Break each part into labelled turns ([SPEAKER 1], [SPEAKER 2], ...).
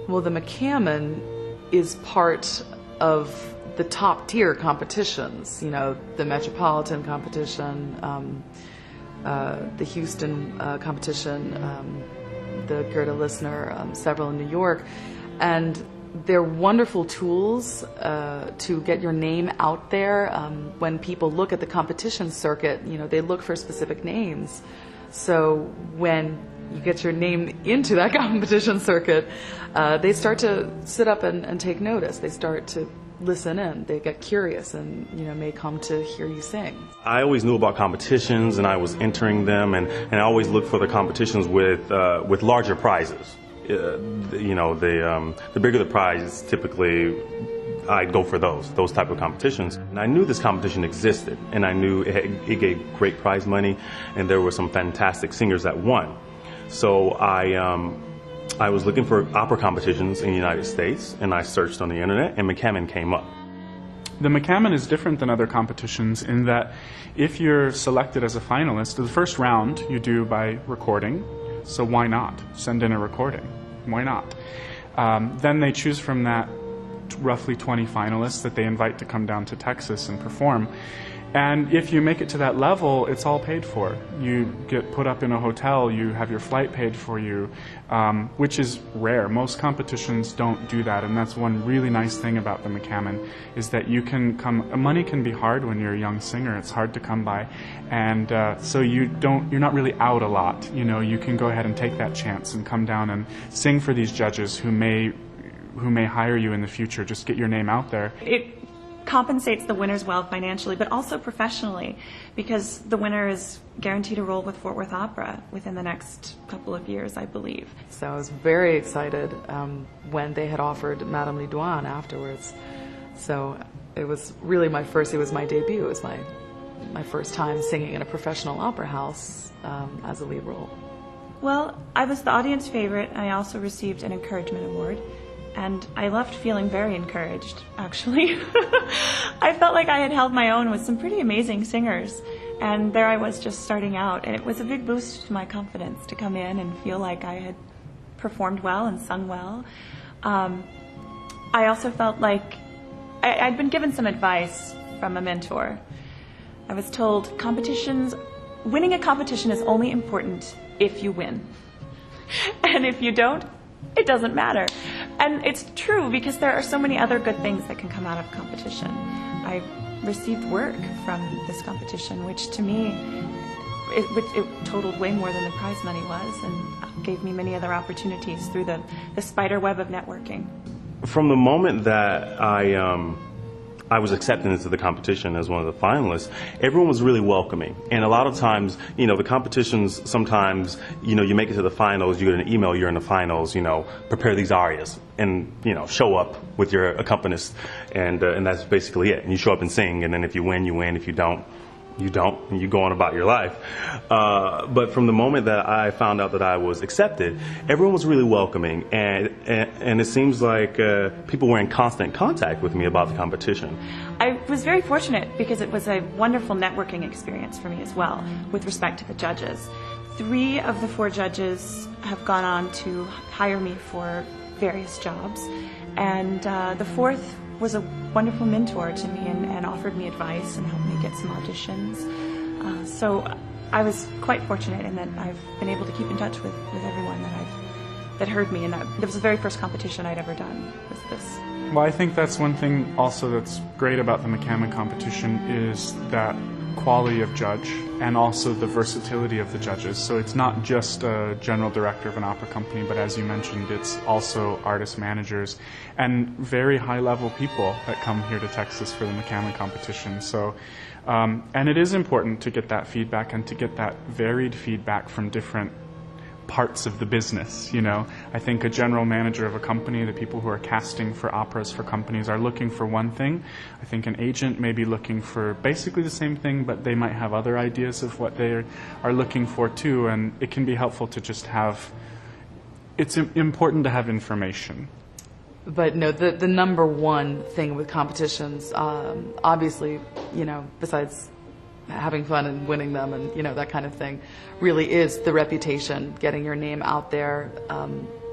[SPEAKER 1] Well, the McCammon is part of the top tier competitions, you know, the Metropolitan competition, the Houston competition, the Gerda Listner, several in New York, and they're wonderful tools to get your name out there. When people look at the competition circuit, you know, they look for specific names. So when you get your name into that competition circuit, they start to sit up and take notice. They start to listen in. They get curious and, you know, may come to hear you sing.
[SPEAKER 2] I always knew about competitions, and I was entering them, and I always looked for the competitions with larger prizes. You know, the bigger the prize, typically I'd go for those type of competitions. And I knew this competition existed, and I knew it gave great prize money, and there were some fantastic singers that won. So I was looking for opera competitions in the United States, and I searched on the internet, and McCammon came up.
[SPEAKER 3] The McCammon is different than other competitions in that if you're selected as a finalist, the first round you do by recording, so why not? Send in a recording. Why not? Then they choose from that roughly 20 finalists that they invite to come down to Texas and perform. And if you make it to that level, it's all paid for. You get put up in a hotel, you have your flight paid for you, which is rare. Most competitions don't do that, and that's one really nice thing about the McCammon, is that you can come, money can be hard when you're a young singer, it's hard to come by, and so you're not really out a lot. You know, you can go ahead and take that chance and come down and sing for these judges who may hire you in the future. Just get your name out there.
[SPEAKER 4] It compensates the winners well financially, but also professionally, because the winner is guaranteed a role with Fort Worth Opera within the next couple of years, I believe.
[SPEAKER 1] So I was very excited when they had offered Madame Lidouane afterwards. So it was really it was my debut. It was my first time singing in a professional opera house as a lead role.
[SPEAKER 4] Well, I was the audience favorite. I also received an encouragement award. And I left feeling very encouraged, actually. I felt like I had held my own with some pretty amazing singers. And there I was just starting out. And it was a big boost to my confidence to come in and feel like I had performed well and sung well. I also felt like I'd been given some advice from a mentor. I was told winning a competition is only important if you win. And if you don't, it doesn't matter. And it's true, because there are so many other good things that can come out of competition. I received work from this competition, which to me, it totaled way more than the prize money was, and gave me many other opportunities through the spider web of networking.
[SPEAKER 2] From the moment that I was accepted into the competition as one of the finalists, everyone was really welcoming. And a lot of times, you know, the competitions, sometimes, you know, you make it to the finals, you get an email, you're in the finals, you know, prepare these arias, and, you know, show up with your accompanist, and that's basically it. And you show up and sing, and then if you win, you win. If you don't, you don't, and you go on about your life. But from the moment that I found out that I was accepted, everyone was really welcoming, and it seems like people were in constant contact with me about the competition.
[SPEAKER 4] I was very fortunate because it was a wonderful networking experience for me as well, with respect to the judges. 3 of the 4 judges have gone on to hire me for various jobs, and the 4th was a wonderful mentor to me and offered me advice and helped me get some auditions. So I was quite fortunate in that I've been able to keep in touch with everyone that heard me, and that was the very first competition I'd ever done, was this.
[SPEAKER 3] Well, I think that's one thing also that's great about the McCammon competition, is that quality of judge and also the versatility of the judges. So it's not just a general director of an opera company, but as you mentioned, it's also artist managers and very high-level people that come here to Texas for the McCammon competition. So, and it is important to get that feedback and to get that varied feedback from different parts of the business, you know. I think a general manager of a company, the people who are casting for operas for companies, are looking for one thing. I think an agent may be looking for basically the same thing, but they might have other ideas of what they are looking for too, and it can be helpful to just have, it's important to have information.
[SPEAKER 1] But no, the number one thing with competitions, obviously, you know, besides having fun and winning them and, you know, that kind of thing, really is the reputation, getting your name out there.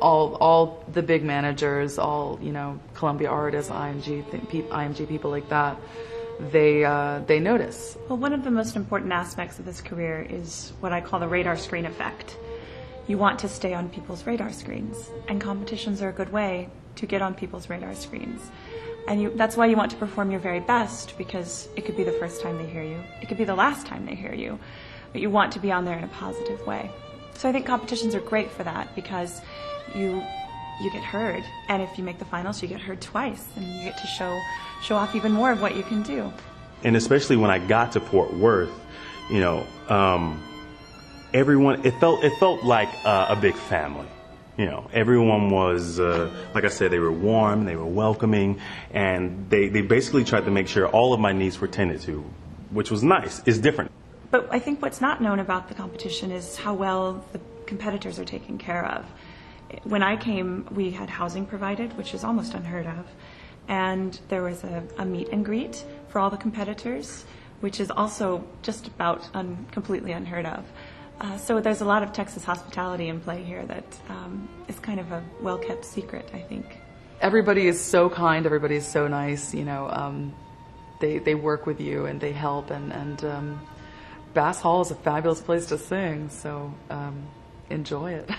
[SPEAKER 1] All the big managers, all, you know, Columbia artists, IMG people like that, they notice.
[SPEAKER 4] Well, one of the most important aspects of this career is what I call the radar screen effect. You want to stay on people's radar screens, and competitions are a good way to get on people's radar screens. And that's why you want to perform your very best, because it could be the first time they hear you. It could be the last time they hear you. But you want to be on there in a positive way. So I think competitions are great for that, because you get heard. And if you make the finals, you get heard twice, and you get to show off even more of what you can do.
[SPEAKER 2] And especially when I got to Fort Worth, you know, everyone, it felt like a big family. You know, everyone was, like I said, they were warm, they were welcoming, and they basically tried to make sure all of my needs were tended to, which was nice. It's different.
[SPEAKER 4] But I think what's not known about the competition is how well the competitors are taken care of. When I came, we had housing provided, which is almost unheard of, and there was a meet and greet for all the competitors, which is also just about completely unheard of. So there's a lot of Texas hospitality in play here that is kind of a well-kept secret, I think.
[SPEAKER 1] Everybody is so kind, everybody is so nice, you know, they work with you and they help, and Bass Hall is a fabulous place to sing, so enjoy it.